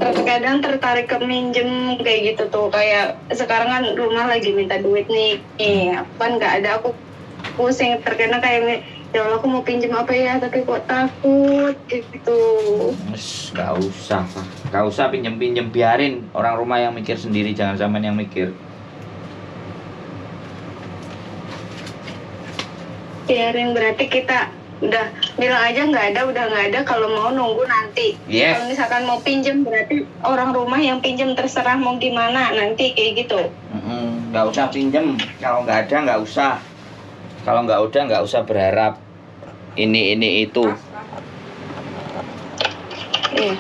Terkadang tertarik ke minjem kayak gitu tuh, kayak sekarang kan rumah lagi minta duit nih, kan nggak ada, aku pusing terkadang kayak ya Allah aku mau pinjem apa ya tapi kok takut gitu. Nggak usah pinjem biarin orang rumah yang mikir sendiri, jangan sampean yang mikir. Biarin berarti kita udah bilang aja udah nggak ada, kalau mau nunggu nanti. Yes. Kalau misalkan mau pinjem berarti orang rumah yang pinjem, terserah mau gimana nanti kayak gitu. Nggak usah pinjem, kalau nggak ada nggak usah. Kalau nggak usah berharap ini itu. Iya.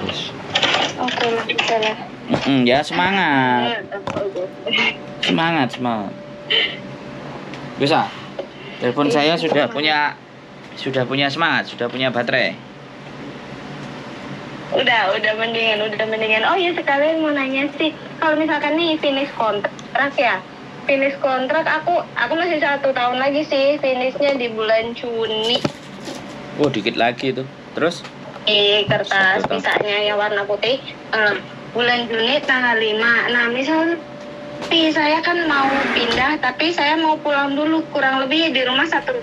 Oke lah, bisa lah. Ya semangat. Bisa. Telepon saya sudah punya semangat, sudah punya baterai. Udah mendingan. Oh ya, sekalian mau nanya sih, kalau misalkan nih finish kontrak aku masih 1 tahun lagi sih, finishnya di bulan Juni. Oh, dikit lagi tuh. Terus? Kertas visanya yang warna putih, bulan Juni tanggal 5. Nah, misal saya kan mau pindah, tapi saya mau pulang dulu, kurang lebih di rumah 1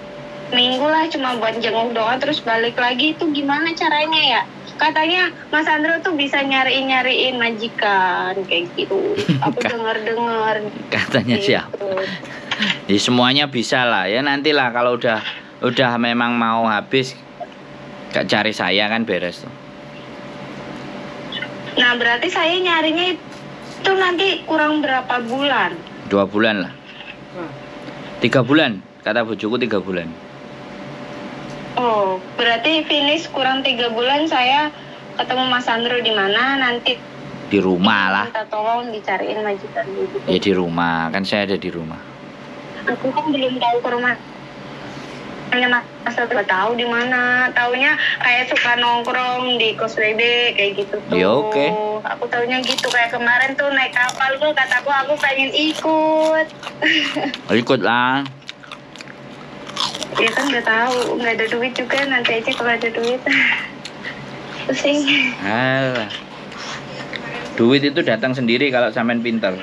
minggu lah, cuma buat jenguk doang terus balik lagi, itu gimana caranya ya? Katanya Mas Andro tuh bisa nyariin majikan kayak gitu. Aku dengar. Katanya gitu. Siapa? Ya semuanya bisa lah ya, nantilah kalau udah memang mau habis gak cari saya kan beres tuh. Nah, berarti saya nyarinya itu nanti kurang berapa bulan? 2 bulan lah. 3 bulan, kata bojoku 3 bulan. Oh, berarti finish kurang 3 bulan saya ketemu Mas Andro di mana nanti? Di rumah lah. Minta tolong dicariin majikan gitu. Ya di rumah, kan saya ada di rumah. Aku kan belum tahu ke rumah. Hanya Mas Andro tahu di mana. Taunya kayak suka nongkrong di kos bebek kayak gitu tuh. Ya oke. Aku taunya gitu, kayak kemarin tuh naik kapal tuh, kataku aku pengen ikut. Ikut lah. Ya kan nggak tahu, nggak ada duit juga, nanti aja kalau ada duit. Pusing. Alah. Duit itu datang sendiri kalau sampean pinter.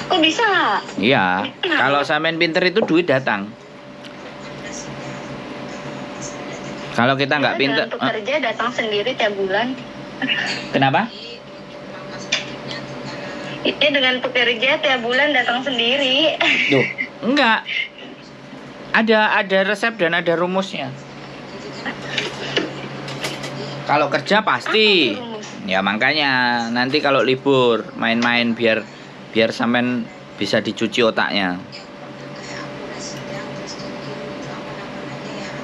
Kok bisa? Iya, kalau sampean pinter itu duit datang. Kalau kita nggak pinter, pekerja datang sendiri tiap bulan. Kenapa? Itu dengan pekerja tiap bulan datang sendiri. Duh, enggak. Ada resep dan ada rumusnya. Kalau kerja pasti. Ya makanya nanti kalau libur main-main biar sampean bisa dicuci otaknya.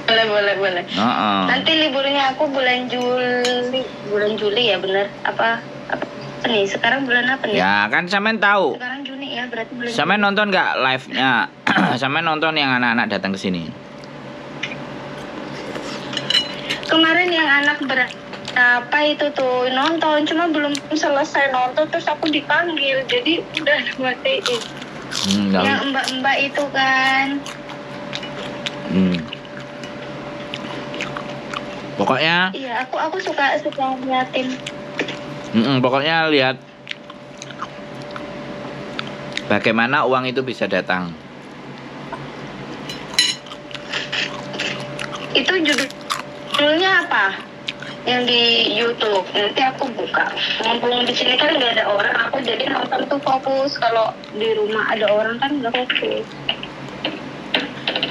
Boleh. Nanti liburnya aku bulan Juli ya, bener? Apa nih? Sekarang bulan apa nih? Ya kan sampean tahu. Sekarang Juni ya, berarti bulan. Sampean nonton nggak live-nya? Sampean nonton yang anak-anak datang ke sini. Kemarin yang anak berapa itu tuh nonton, cuma belum selesai nonton terus aku dipanggil, jadi udah matiin. Yang mbak itu kan. Pokoknya. Iya, aku suka ngeliatin. Pokoknya lihat bagaimana uang itu bisa datang. Itu judulnya apa? Yang di YouTube. Nanti aku buka. Mumpung di sini kan nggak ada orang, aku jadi nonton tuh fokus. Kalau di rumah ada orang kan nggak fokus.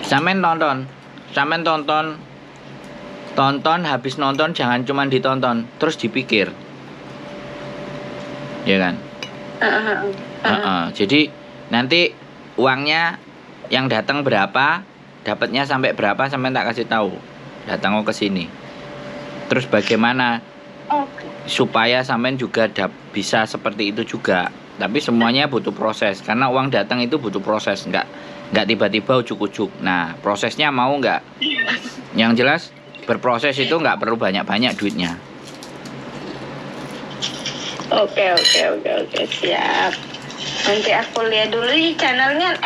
Sampean tonton, habis nonton jangan cuma ditonton, terus dipikir. Ya kan? Jadi nanti uangnya yang datang berapa, dapatnya sampai berapa, sampai tak kasih tahu. Datang ke sini. Terus bagaimana supaya sampean juga bisa seperti itu juga. Tapi semuanya butuh proses, karena uang datang itu butuh proses, nggak tiba-tiba ujuk-ujuk. Nah, prosesnya mau nggak? Yang jelas berproses itu nggak perlu banyak-banyak duitnya. Oke, siap. Nanti aku lihat dulu di channelnya,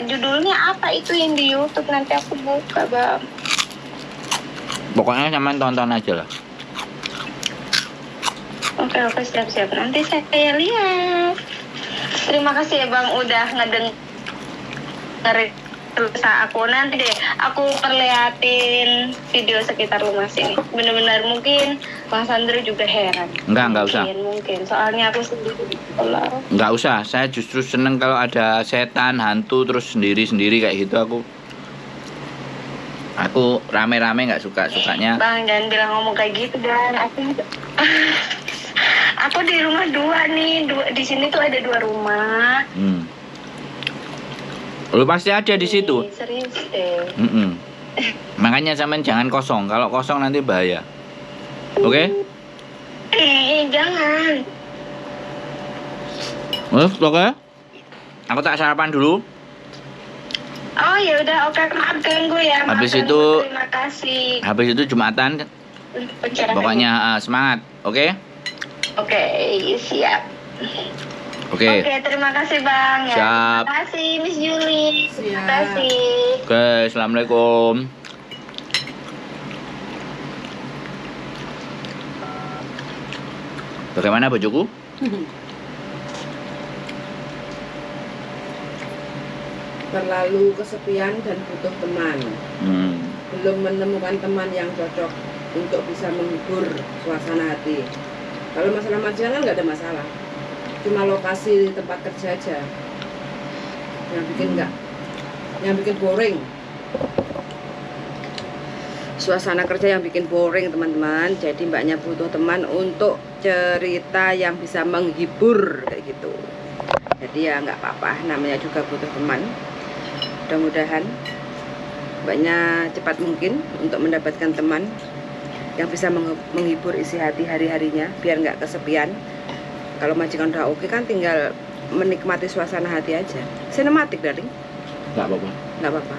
judulnya apa itu yang di YouTube, nanti aku buka, Bang. Pokoknya sampean tonton aja lah. Oke, siap-siap. Nanti saya lihat. Terima kasih ya Bang udah ngedengerin usaha aku. Nanti deh aku perlihatin video sekitar rumah sini. Bener-bener mungkin Bang Sandro juga heran. Enggak usah. Mungkin. Soalnya aku sendiri kalau Enggak usah, saya justru seneng kalau ada setan, hantu terus sendiri-sendiri kayak gitu aku rame-rame nggak sukanya. Bang jangan bilang ngomong kayak gitu dan aku di rumah dua nih, di sini tuh ada 2 rumah. Lu pasti ada di situ. Serius deh. Makanya sampean jangan kosong. Kalau kosong nanti bahaya. Oke? Jangan. Oke. Aku tak sarapan dulu. Oh ya udah, oke, maaf ganggu ya. Habis maaf itu ganggu, terima kasih. Habis itu Jumatan. Untuk pencerahan. Pokoknya semangat, oke? Oke, siap. Oke. Oke, terima kasih Bang ya. Siap. Terima kasih Miss Julie. Terima kasih. Oke, assalamualaikum. Bagaimana bojoku? Terlalu kesepian dan butuh teman. Belum menemukan teman yang cocok untuk bisa menghibur suasana hati. Kalau masalah majikan nggak ada masalah, cuma lokasi tempat kerja aja yang bikin boring. Suasana kerja yang bikin boring teman-teman. Jadi mbaknya butuh teman untuk cerita yang bisa menghibur kayak gitu. Jadi ya nggak apa-apa, namanya juga butuh teman. Mudah-mudahan mbaknya cepat mungkin untuk mendapatkan teman yang bisa menghibur isi hati hari-harinya biar nggak kesepian. Kalau majikan udah oke kan tinggal menikmati suasana hati aja. Sinematik darling. Nggak apa-apa. Nggak apa-apa.